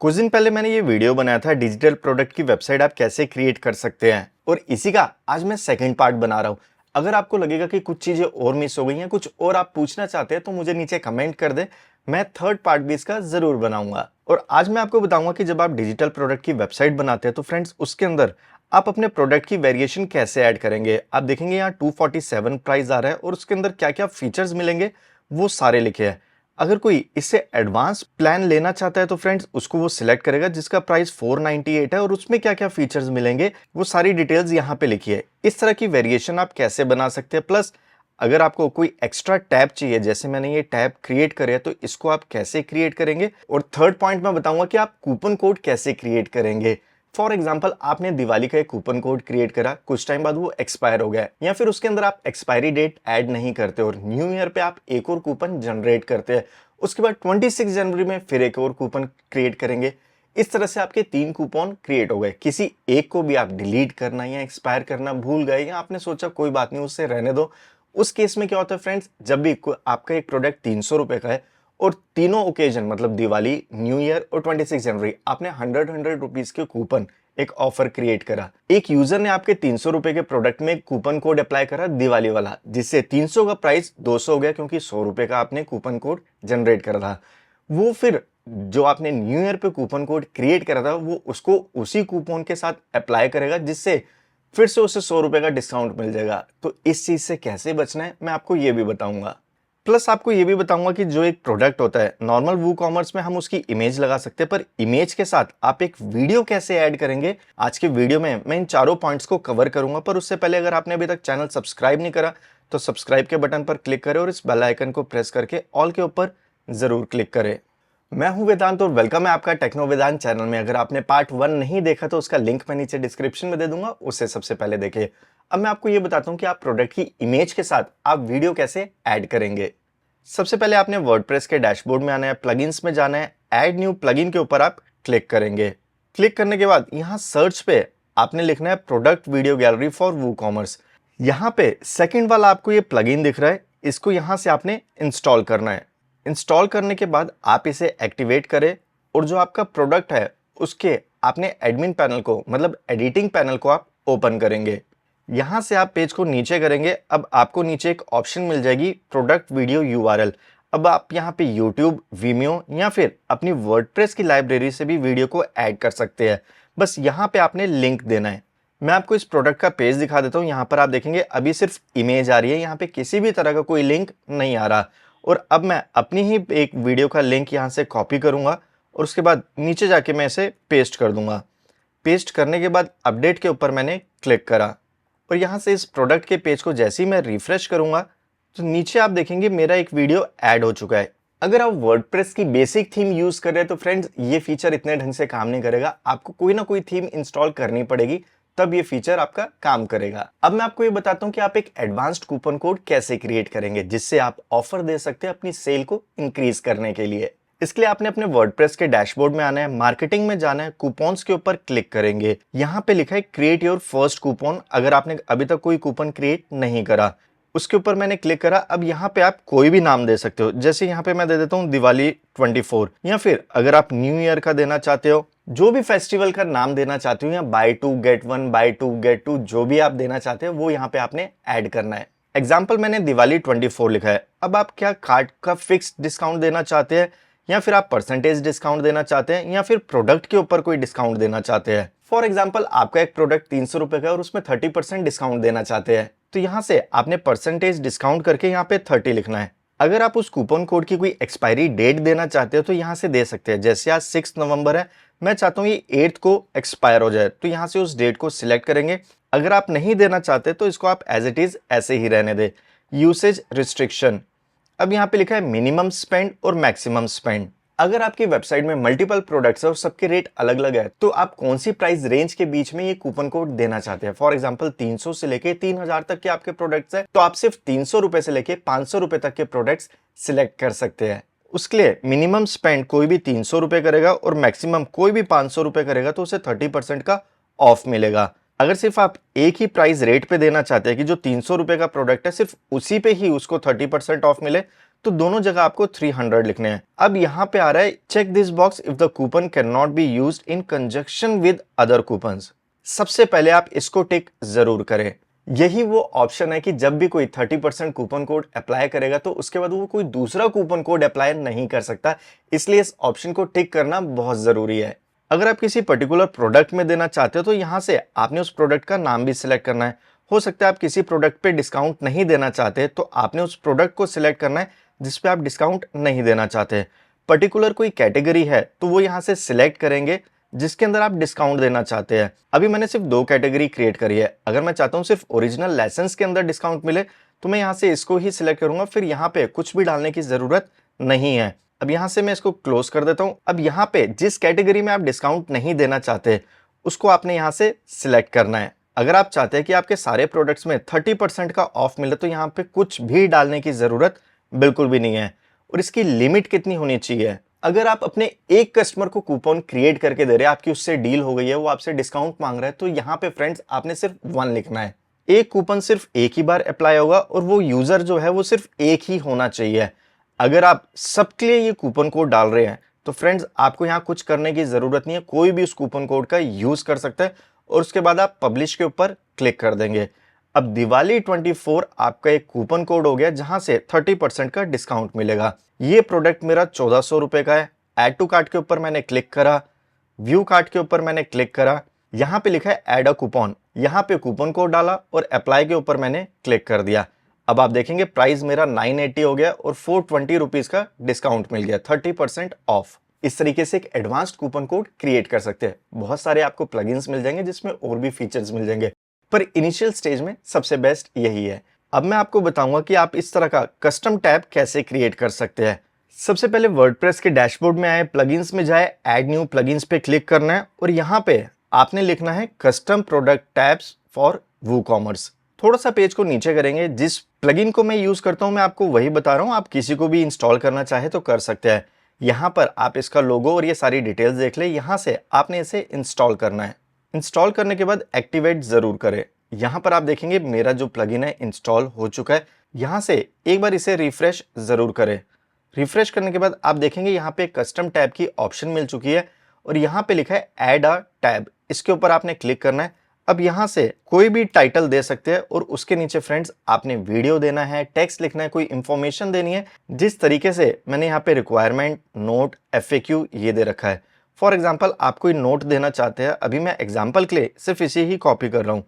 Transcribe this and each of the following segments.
कुछ दिन पहले मैंने ये वीडियो बनाया था डिजिटल प्रोडक्ट की वेबसाइट आप कैसे क्रिएट कर सकते हैं और इसी का आज मैं सेकंड पार्ट बना रहा हूँ। अगर आपको लगेगा कि कुछ चीजें और मिस हो गई हैं, कुछ और आप पूछना चाहते हैं तो मुझे नीचे कमेंट कर दें। मैं थर्ड पार्ट भी इसका जरूर बनाऊंगा। और आज मैं आपको बताऊंगा कि जब आप डिजिटल प्रोडक्ट की वेबसाइट बनाते हैं तो फ्रेंड्स उसके अंदर आप अपने प्रोडक्ट की वेरिएशन कैसे ऐड करेंगे। आप देखेंगे यहाँ 247 प्राइस आ रहा है और उसके अंदर क्या क्या फीचर्स मिलेंगे वो सारे लिखे हैं। अगर कोई इससे एडवांस प्लान लेना चाहता है तो फ्रेंड्स उसको वो सिलेक्ट करेगा जिसका प्राइस 498 है और उसमें क्या क्या फीचर्स मिलेंगे वो सारी डिटेल्स यहाँ पे लिखी है। इस तरह की वेरिएशन आप कैसे बना सकते हैं, प्लस अगर आपको कोई एक्स्ट्रा टैब चाहिए, जैसे मैंने ये टैब क्रिएट करे तो इसको आप कैसे क्रिएट करेंगे। और थर्ड पॉइंट मैं बताऊंगा कि आप कूपन कोड कैसे क्रिएट करेंगे। फॉर एग्जाम्पल आपने दिवाली का एक कूपन कोड क्रिएट करा, कुछ टाइम बाद वो एक्सपायर हो गया या फिर उसके अंदर आप एक्सपायरी डेट ऐड नहीं करते और न्यू ईयर पे आप एक और कूपन जनरेट करते हैं, उसके बाद 26 जनवरी में फिर एक और कूपन क्रिएट करेंगे। इस तरह से आपके 3 कूपन क्रिएट हो गए। किसी एक को भी आप डिलीट करना या एक्सपायर करना भूल गए या आपने सोचा कोई बात नहीं उससे रहने दो, उस केस में क्या होता है फ्रेंड्स, जब भी आपका एक प्रोडक्ट 300 रुपए का है और तीनों ओकेजन मतलब दिवाली, न्यू ईयर और 26 जनवरी आपने 100 रुपीज के कूपन एक ऑफर क्रिएट करा। एक यूजर ने आपके 300 रुपए के प्रोडक्ट में कूपन कोड अप्लाई करा दिवाली वाला, जिससे 300 का प्राइस 200 हो गया क्योंकि 100 रुपए का आपने कूपन कोड जनरेट करा था। वो फिर जो आपने न्यू ईयर पे कूपन कोड क्रिएट करा था वो उसको उसी कूपन के साथ अप्लाई करेगा, जिससे फिर से उसे 100 रुपए का डिस्काउंट मिल जाएगा। तो इस चीज से कैसे बचना है मैं आपको ये भी बताऊंगा। प्लस आपको ये भी बताऊंगा कि जो एक प्रोडक्ट होता है नॉर्मल वू कॉमर्स में हम उसकी इमेज लगा सकते हैं, पर इमेज के साथ आप एक वीडियो कैसे ऐड करेंगे, आज के वीडियो में मैं इन चारों पॉइंट्स को कवर करूंगा। पर उससे पहले अगर आपने अभी तक चैनल सब्सक्राइब नहीं करा तो सब्सक्राइब के बटन पर क्लिक करें और इस बेल आइकन को प्रेस करके ऑल के ऊपर जरूर क्लिक करें। मैं हूं वेदांत और वेलकम है आपका टेक्नो वेदांत चैनल में। अगर आपने पार्ट 1 नहीं देखा तो उसका लिंक मैं नीचे डिस्क्रिप्शन में दे दूंगा, उससे सबसे पहले देखिए। अब मैं आपको ये बताता हूं कि आप प्रोडक्ट की इमेज के साथ आप वीडियो कैसे ऐड करेंगे। सबसे पहले आपने वर्डप्रेस के डैशबोर्ड में आना है, प्लगइन्स में जाना है, ऐड न्यू प्लगइन के ऊपर आप क्लिक करेंगे। क्लिक करने के बाद यहाँ सर्च पे आपने लिखना है product video gallery for WooCommerce. यहाँ पे सेकंड वाला आपको ये प्लगइन दिख रहा है, इसको यहाँ से आपने इंस्टॉल करना है। इंस्टॉल करने के बाद आप इसे एक्टिवेट करें और जो आपका प्रोडक्ट है उसके आपने एडमिन पैनल को मतलब एडिटिंग पैनल को आप ओपन करेंगे। यहां से आप पेज को नीचे करेंगे। अब आपको नीचे एक ऑप्शन मिल जाएगी प्रोडक्ट वीडियो यूआरएल। अब आप यहाँ पे यूट्यूब, वीमियो या फिर अपनी वर्डप्रेस की लाइब्रेरी से भी वीडियो को ऐड कर सकते हैं। बस यहाँ पे आपने लिंक देना है। मैं आपको इस प्रोडक्ट का पेज दिखा देता हूँ। यहाँ पर आप देखेंगे अभी सिर्फ इमेज आ रही है, यहाँ पे किसी भी तरह का कोई लिंक नहीं आ रहा। और अब मैं अपनी ही एक वीडियो का लिंक यहाँ से कॉपी करूंगा और उसके बाद नीचे जाके मैं इसे पेस्ट कर दूंगा। पेस्ट करने के बाद अपडेट के ऊपर मैंने क्लिक करा और यहाँ से इस प्रोडक्ट के पेज को जैसे ही मैं रिफ्रेश करूंगा तो नीचे आप देखेंगे मेरा एक वीडियो ऐड हो चुका है। अगर आप वर्डप्रेस की बेसिक थीम यूज कर रहे हैं तो फ्रेंड्स ये फीचर इतने ढंग से काम नहीं करेगा, आपको कोई ना कोई थीम इंस्टॉल करनी पड़ेगी तब ये फीचर आपका काम करेगा। अब मैं आपको ये बताता हूँ कि आप एक एडवांस्ड कूपन कोड कैसे क्रिएट करेंगे जिससे आप ऑफर दे सकते हैं अपनी सेल को इंक्रीज करने के लिए। इसके लिए आपने अपने वर्डप्रेस के डैशबोर्ड में आना है, मार्केटिंग में जाना है, कूपन्स के ऊपर क्लिक करेंगे। यहाँ पे लिखा है क्रिएट योर फर्स्ट कूपन। अगर आपने अभी तक कोई कूपन क्रिएट नहीं करा उसके ऊपर मैंने क्लिक करा। अब यहाँ पे आप कोई भी नाम दे सकते हो, जैसे यहाँ पे मैं दे देता हूँ दिवाली 24 या फिर अगर आप न्यू ईयर का देना चाहते हो, जो भी फेस्टिवल का नाम देना चाहते हो या बाय 2 गेट 1, बाय 2 गेट 2 जो भी आप देना चाहते हो वो यहाँ पे आपने ऐड करना है। एग्जाम्पल मैंने दिवाली 24 लिखा है। अब आप क्या कार्ड का फिक्स डिस्काउंट देना चाहते हैं या फिर आप परसेंटेज डिस्काउंट देना चाहते हैं या फिर प्रोडक्ट के ऊपर कोई डिस्काउंट देना चाहते हैं। फॉर एग्जाम्पल आपका एक प्रोडक्ट 300 रुपए का है और उसमें 30% डिस्काउंट देना चाहते हैं तो यहाँ से आपने परसेंटेज डिस्काउंट करके यहाँ पे 30 लिखना है। अगर आप उस कूपन कोड की कोई एक्सपायरी डेट देना चाहते हो तो यहाँ से दे सकते हैं। जैसे आज 6 नवंबर है, मैं चाहता हूँ ये 8 को एक्सपायर हो जाए तो यहाँ से उस डेट को सिलेक्ट करेंगे। अगर आप नहीं देना चाहते तो इसको आप एज इट इज ऐसे ही रहने दे। यूसेज रिस्ट्रिक्शन, अब यहाँ पे लिखा है मिनिमम स्पेंड और मैक्सिमम स्पेंड। अगर आपकी वेबसाइट में मल्टीपल प्रोडक्ट्स है और सबके रेट अलग अलग है तो आप कौन सी प्राइस रेंज के बीच में ये कूपन कोड देना चाहते हैं। फॉर एग्जांपल 300 से लेके 3000 तक के आपके प्रोडक्ट्स है तो आप सिर्फ 300 रुपए से लेके 500 रुपए तक के प्रोडक्ट्स सिलेक्ट कर सकते हैं। उसके लिए मिनिमम स्पेंड कोई भी 300 रुपए करेगा और मैक्सिमम कोई भी 500 रुपए करेगा तो उसे 30% का ऑफ मिलेगा। अगर सिर्फ आप एक ही प्राइस रेट पे देना चाहते हैं कि जो 300 रुपए का प्रोडक्ट है सिर्फ उसी पे ही उसको 30% ऑफ मिले तो दोनों जगह आपको 300 लिखने हैं। अब यहाँ पे आ रहा है check this box if the coupon can not be used in conjunction with other coupons. सबसे पहले आप इसको टिक जरूर करें। यही वो ऑप्शन है कि जब भी कोई 30% कूपन कोड अप्लाई करेगा तो उसके बाद वो कोई दूसरा कूपन कोड अप्लाई नहीं कर सकता, इसलिए इस ऑप्शन को टिक करना बहुत जरूरी है। अगर आप किसी पर्टिकुलर प्रोडक्ट में देना चाहते हो तो यहाँ से आपने उस प्रोडक्ट का नाम भी सिलेक्ट करना है। हो सकता है आप किसी प्रोडक्ट पे डिस्काउंट नहीं देना चाहते तो आपने उस प्रोडक्ट को सिलेक्ट करना है जिसपे आप डिस्काउंट नहीं देना चाहते। पर्टिकुलर कोई कैटेगरी है तो वो यहाँ से सिलेक्ट करेंगे जिसके अंदर आप डिस्काउंट देना चाहते हैं। अभी मैंने सिर्फ 2 कैटेगरी क्रिएट करी है। अगर मैं चाहता हूँ सिर्फ ओरिजिनल लाइसेंस के अंदर डिस्काउंट मिले तो मैं यहाँ से इसको ही सिलेक्ट करूंगा, फिर यहाँ पे कुछ भी डालने की जरूरत नहीं है। अब यहाँ से मैं इसको क्लोज कर देता हूँ। अब यहाँ पे जिस कैटेगरी में आप डिस्काउंट नहीं देना चाहते उसको आपने यहाँ से सिलेक्ट करना है। अगर आप चाहते हैं कि आपके सारे प्रोडक्ट्स में 30% का ऑफ मिले तो यहाँ पे कुछ भी डालने की जरूरत बिल्कुल भी नहीं है। और इसकी लिमिट कितनी होनी चाहिए, अगर आप अपने एक कस्टमर को कूपन क्रिएट करके दे रहे हैं, आपकी उससे डील हो गई है, वो आपसे डिस्काउंट मांग रहा है, तो यहाँ पे फ्रेंड्स आपने सिर्फ 1 लिखना है। एक कूपन सिर्फ एक ही बार अप्लाई होगा और वो यूजर जो है वो सिर्फ एक ही होना चाहिए। अगर आप सबके लिए ये कूपन कोड डाल रहे हैं तो फ्रेंड्स आपको यहाँ कुछ करने की जरूरत नहीं है, कोई भी उस कूपन कोड का यूज कर सकता है और उसके बाद आप पब्लिश के ऊपर क्लिक कर देंगे। अब दिवाली 24 आपका एक कूपन कोड हो गया जहां से 30% का डिस्काउंट मिलेगा। ये प्रोडक्ट मेरा 1400 रुपए का है। ऐड टू कार्ट के ऊपर मैंने क्लिक करा, व्यू कार्ट के ऊपर मैंने क्लिक करा, यहाँ पे लिखा है ऐड अ कूपन, यहाँ पे कूपन कोड डाला और अप्लाई के ऊपर मैंने क्लिक कर दिया। अब आप देखेंगे प्राइस मेरा 980 हो गया और 420 रुपीज का डिस्काउंट मिल गया, 30% ऑफ। इस तरीके से एक एडवांस्ड कूपन कोड क्रिएट कर सकते हैं। बहुत सारे आपको प्लगइन्स मिल जाएंगे जिसमें और भी फीचर्स मिल जाएंगे, पर इनिशियल स्टेज में सबसे बेस्ट यही है। अब मैं आपको बताऊंगा कि आप इस तरह का कस्टम टैब कैसे क्रिएट कर सकते हैं। सबसे पहले वर्डप्रेस के डैशबोर्ड में आए, प्लगइन्स में जाए, ऐड न्यू प्लगइन्स पे क्लिक करना है और यहाँ पे आपने लिखना है custom product tabs for WooCommerce. थोड़ा सा पेज को नीचे करेंगे। जिस प्लगइन को मैं यूज करता हूँ मैं आपको वही बता रहा हूँ, आप किसी को भी इंस्टॉल करना चाहे तो कर सकते हैं। यहाँ पर आप इसका लोगो और ये सारी डिटेल्स देख ले, यहाँ से आपने इसे इंस्टॉल करना है। इंस्टॉल करने के बाद एक्टिवेट जरूर करें। यहाँ पर आप देखेंगे मेरा जो प्लगइन है इंस्टॉल हो चुका है। यहाँ से एक बार इसे रिफ्रेश जरूर करें। रिफ्रेश करने के बाद आप देखेंगे यहाँ पे कस्टम टैब की ऑप्शन मिल चुकी है और यहाँ पे लिखा है ऐड अ टैब, इसके ऊपर आपने क्लिक करना है। अब यहाँ से कोई भी टाइटल दे सकते हैं और उसके नीचे फ्रेंड्स आपने वीडियो देना है, टेक्स्ट लिखना है, कोई इंफॉर्मेशन देनी है। जिस तरीके से मैंने यहाँ पे रिक्वायरमेंट, नोट, FAQ ये दे रखा है। फॉर एग्जाम्पल आप कोई नोट देना चाहते हैं, अभी मैं एग्जाम्पल के लिए सिर्फ इसे ही कॉपी कर रहा हूँ।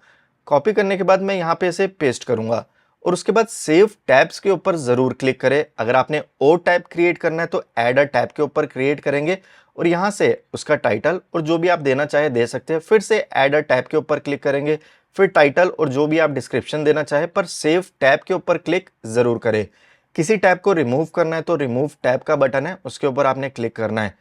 कॉपी करने के बाद मैं यहाँ पे इसे पेस्ट करूंगा और उसके बाद सेव टैब्स के ऊपर जरूर क्लिक करें। अगर आपने और टैब क्रिएट करना है तो ऐड अ टैब के ऊपर क्रिएट करेंगे और यहाँ से उसका टाइटल और जो भी आप देना चाहे दे सकते हैं। फिर से ऐड अ टैब के ऊपर क्लिक करेंगे, फिर टाइटल और जो भी आप डिस्क्रिप्शन देना चाहे, पर सेव टैब के ऊपर क्लिक जरूर करें। किसी टैब को रिमूव करना है तो रिमूव टैब का बटन है, उसके ऊपर आपने क्लिक करना है।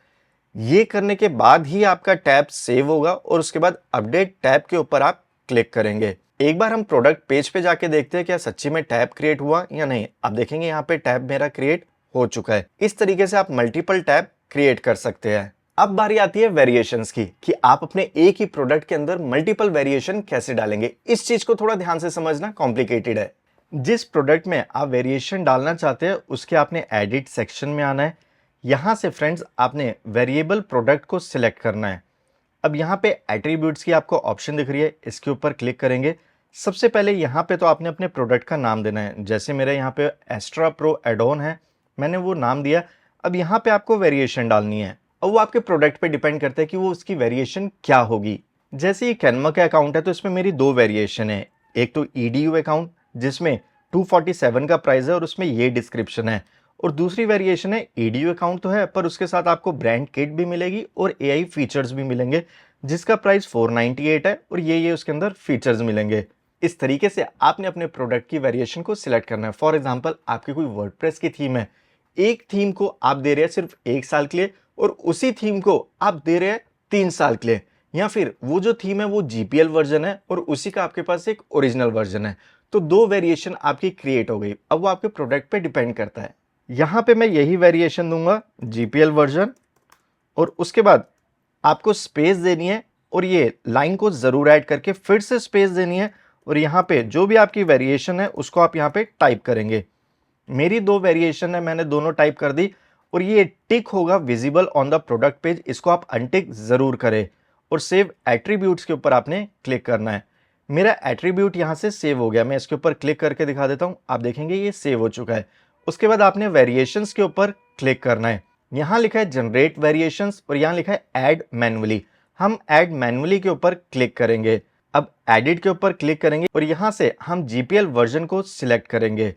ये करने के बाद ही आपका टैब सेव होगा और उसके बाद अपडेट टैब के ऊपर आप क्लिक करेंगे। एक बार हम प्रोडक्ट पेज पे जाके देखते हैं क्या सच्ची में टैब क्रिएट हुआ या नहीं। आप देखेंगे यहाँ पे टैब मेरा क्रिएट हो चुका है। इस तरीके से आप मल्टीपल टैब क्रिएट कर सकते हैं। अब बारी आती है वेरिएशंस की कि आप अपने एक ही प्रोडक्ट के अंदर मल्टीपल वेरिएशन कैसे डालेंगे। इस चीज को थोड़ा ध्यान से समझना, कॉम्प्लिकेटेड है। जिस प्रोडक्ट में आप वेरिएशन डालना चाहते हैं उसके आपने एडिट सेक्शन में आना है। यहाँ से फ्रेंड्स आपने वेरिएबल प्रोडक्ट को सिलेक्ट करना है। अब यहाँ पे एट्रीब्यूट्स की आपको ऑप्शन दिख रही है, इसके ऊपर क्लिक करेंगे। सबसे पहले यहाँ पे तो आपने अपने प्रोडक्ट का नाम देना है। जैसे मेरे यहाँ पे एस्ट्रा प्रो एडॉन है, मैंने वो नाम दिया। अब यहाँ पे आपको वेरिएशन डालनी है और वो आपके प्रोडक्ट पे डिपेंड करता है कि वो उसकी वेरिएशन क्या होगी। जैसे ये कैनवा का अकाउंट है तो इसमें मेरी 2 वेरिएशन है। एक तो EDU अकाउंट जिसमें 247 का प्राइस है और उसमें ये डिस्क्रिप्शन है, और दूसरी वेरिएशन है EDU अकाउंट तो है पर उसके साथ आपको ब्रांड किट भी मिलेगी और AI फीचर्स भी मिलेंगे जिसका प्राइस 498 है और ये उसके अंदर फीचर्स मिलेंगे। इस तरीके से आपने अपने प्रोडक्ट की वेरिएशन को सिलेक्ट करना है। फॉर एग्जांपल आपकी कोई वर्डप्रेस की थीम है, एक थीम को आप दे रहे हैं सिर्फ 1 साल के लिए और उसी थीम को आप दे रहे हैं 3 साल के लिए, या फिर वो जो थीम है वो GPL वर्जन है और उसी का आपके पास एक ओरिजिनल वर्जन है, तो 2 वेरिएशन आपकी क्रिएट हो गई। अब वो आपके प्रोडक्ट पे डिपेंड करता है। यहाँ पे मैं यही वेरिएशन दूंगा GPL वर्जन और उसके बाद आपको स्पेस देनी है और ये लाइन को जरूर ऐड करके फिर से स्पेस देनी है और यहाँ पे जो भी आपकी वेरिएशन है उसको आप यहाँ पे टाइप करेंगे। मेरी 2 वेरिएशन है, मैंने दोनों टाइप कर दी और ये टिक होगा visible on the product page. इसको आप अनटिक ज़रूर करें और सेव एट्रीब्यूट्स के ऊपर आपने क्लिक करना है। मेरा एट्रीब्यूट यहाँ से सेव हो गया, मैं इसके ऊपर क्लिक करके दिखा देता हूँ। आप देखेंगे ये सेव हो चुका है। उसके बाद आपने वेरिएशंस के ऊपर क्लिक करना है। यहाँ लिखा है जनरेट वेरिएशंस और यहाँ लिखा है ऐड मैन्युअली। हम ऐड मैन्युअली के ऊपर क्लिक करेंगे। अब एडिट के ऊपर क्लिक करेंगे और यहाँ से हम जीपीएल वर्जन को सिलेक्ट करेंगे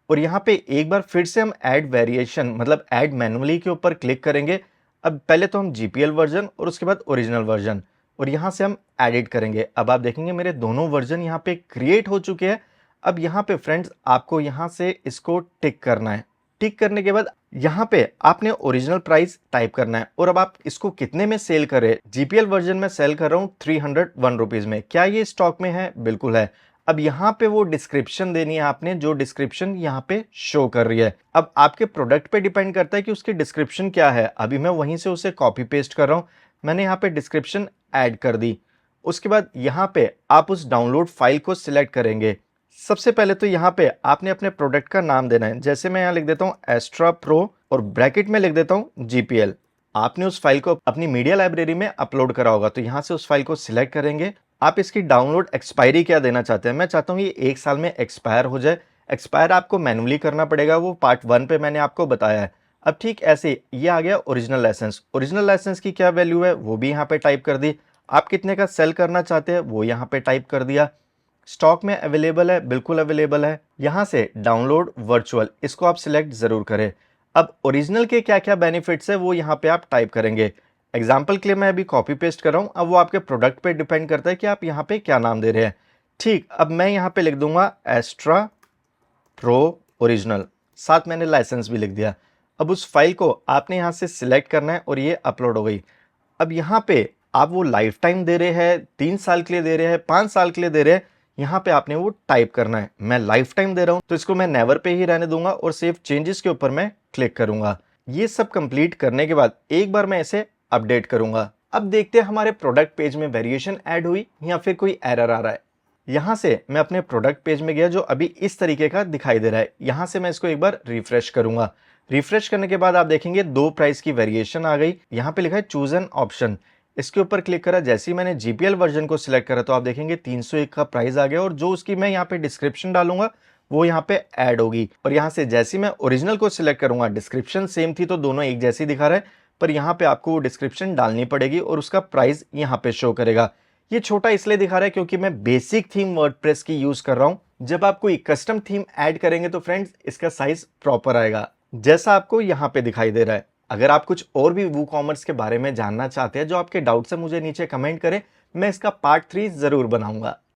और यहाँ पे एक बार फिर से हम ऐड वेरिएशन मतलब ऐड मैन्युअली के ऊपर क्लिक करेंगे। अब पहले तो हम जीपीएल वर्जन और उसके बाद ओरिजिनल वर्जन और यहाँ से हम एडिट करेंगे। अब आप देखेंगे मेरे दोनों वर्जन यहाँ पे क्रिएट हो चुके हैं। अब यहाँ पे फ्रेंड्स आपको यहाँ से इसको टिक करना है। टिक करने के बाद यहाँ पे आपने ओरिजिनल प्राइस टाइप करना है और अब आप इसको कितने में सेल कर रहे हैं। जीपीएल वर्जन में सेल कर रहा हूँ 301 रुपीज में। क्या ये स्टॉक में है? बिल्कुल है। अब यहाँ पे वो डिस्क्रिप्शन देनी है आपने, जो डिस्क्रिप्शन यहाँ पे शो कर रही है। अब आपके प्रोडक्ट पे डिपेंड करता है कि उसकी डिस्क्रिप्शन क्या है। अभी मैं वहीं से उसे कॉपी पेस्ट कर रहा हूँ। मैंने यहाँ पे डिस्क्रिप्शन ऐड कर दी। उसके बाद यहाँ पे आप उस डाउनलोड फाइल को सिलेक्ट करेंगे। सबसे पहले तो यहाँ पे आपने अपने प्रोडक्ट का नाम देना है। जैसे मैं यहाँ लिख देता हूँ एस्ट्रा प्रो और ब्रैकेट में लिख देता हूँ जीपीएल। आपने उस फाइल को अपनी मीडिया लाइब्रेरी में अपलोड करा होगा, तो यहाँ से उस फाइल को सिलेक्ट करेंगे। आप इसकी डाउनलोड एक्सपायरी क्या देना चाहते हैं? मैं चाहता हूँ ये 1 साल में एक्सपायर हो जाए। एक्सपायर आपको मैनुअली करना पड़ेगा, वो पार्ट 1 पे मैंने आपको बताया है। अब ठीक ऐसे ये आ गया ओरिजिनल लाइसेंस। ओरिजिनल लाइसेंस की क्या वैल्यू है वो भी यहाँ पे टाइप कर दी। आप कितने का सेल करना चाहते हैं वो यहाँ पे टाइप कर दिया। स्टॉक में अवेलेबल है, बिल्कुल अवेलेबल है। यहाँ से डाउनलोड वर्चुअल, इसको आप सिलेक्ट जरूर करें। अब ओरिजिनल के क्या क्या बेनिफिट्स है वो यहाँ पे आप टाइप करेंगे। एग्जाम्पल के लिए मैं अभी कॉपी पेस्ट कर रहा हूँ। अब वो आपके प्रोडक्ट पे डिपेंड करता है कि आप यहाँ पे क्या नाम दे रहे हैं। ठीक, अब मैं यहाँ पे लिख दूंगा एस्ट्रा प्रो ओरिजिनल, साथ मैंने लाइसेंस भी लिख दिया। अब उस फाइल को आपने यहाँ से सिलेक्ट करना है और ये अपलोड हो गई। अब यहाँ पे आप वो लाइफ टाइम दे रहे हैं, 3 साल के लिए दे रहे हैं, 5 साल के लिए दे रहे हैं, यहाँ पे आपने वो टाइप करना है। मैं लाइफ टाइम दे रहा हूँ तो इसको मैं नेवर पे ही रहने दूंगा और सेव चेंजेस के ऊपर मैं क्लिक करूंगा। ये सब कंप्लीट करने के बाद एक बार मैं इसे अपडेट करूंगा। अब देखते हैं हमारे प्रोडक्ट पेज में वेरिएशन ऐड हुई या फिर कोई एरर आ रहा है। यहाँ से मैं अपने प्रोडक्ट पेज में गया जो अभी इस तरीके का दिखाई दे रहा है। यहाँ से मैं इसको एक बार रिफ्रेश करूंगा। रिफ्रेश करने के बाद आप देखेंगे 2 प्राइस की वेरिएशन आ गई। यहाँ पे लिखा है चूज एन ऑप्शन, इसके ऊपर क्लिक करा। जैसे ही मैंने जीपीएल वर्जन को सिलेक्ट करा तो आप देखेंगे 301 का प्राइस आ गया और जो उसकी मैं यहाँ पे डिस्क्रिप्शन डालूंगा वो यहाँ पे ऐड होगी। और यहाँ से जैसे ही मैं ओरिजिनल को सिलेक्ट करूंगा, डिस्क्रिप्शन सेम थी तो दोनों एक जैसी दिखा रहा है, पर यहाँ पे आपको वो डिस्क्रिप्शन डालनी पड़ेगी और उसका प्राइस यहाँ पे शो करेगा। ये छोटा इसलिए दिखा रहा है क्योंकि मैं बेसिक थीम वर्डप्रेस की यूज कर रहा हूँ। जब आप कोई कस्टम थीम ऐड करेंगे तो फ्रेंड्स इसका साइज प्रॉपर आएगा, जैसा आपको यहाँ पे दिखाई दे रहा है। अगर आप कुछ और भी वूकॉमर्स के बारे में जानना चाहते हैं, जो आपके डाउट्स है, मुझे नीचे कमेंट करें, मैं इसका पार्ट 3 जरूर बनाऊंगा।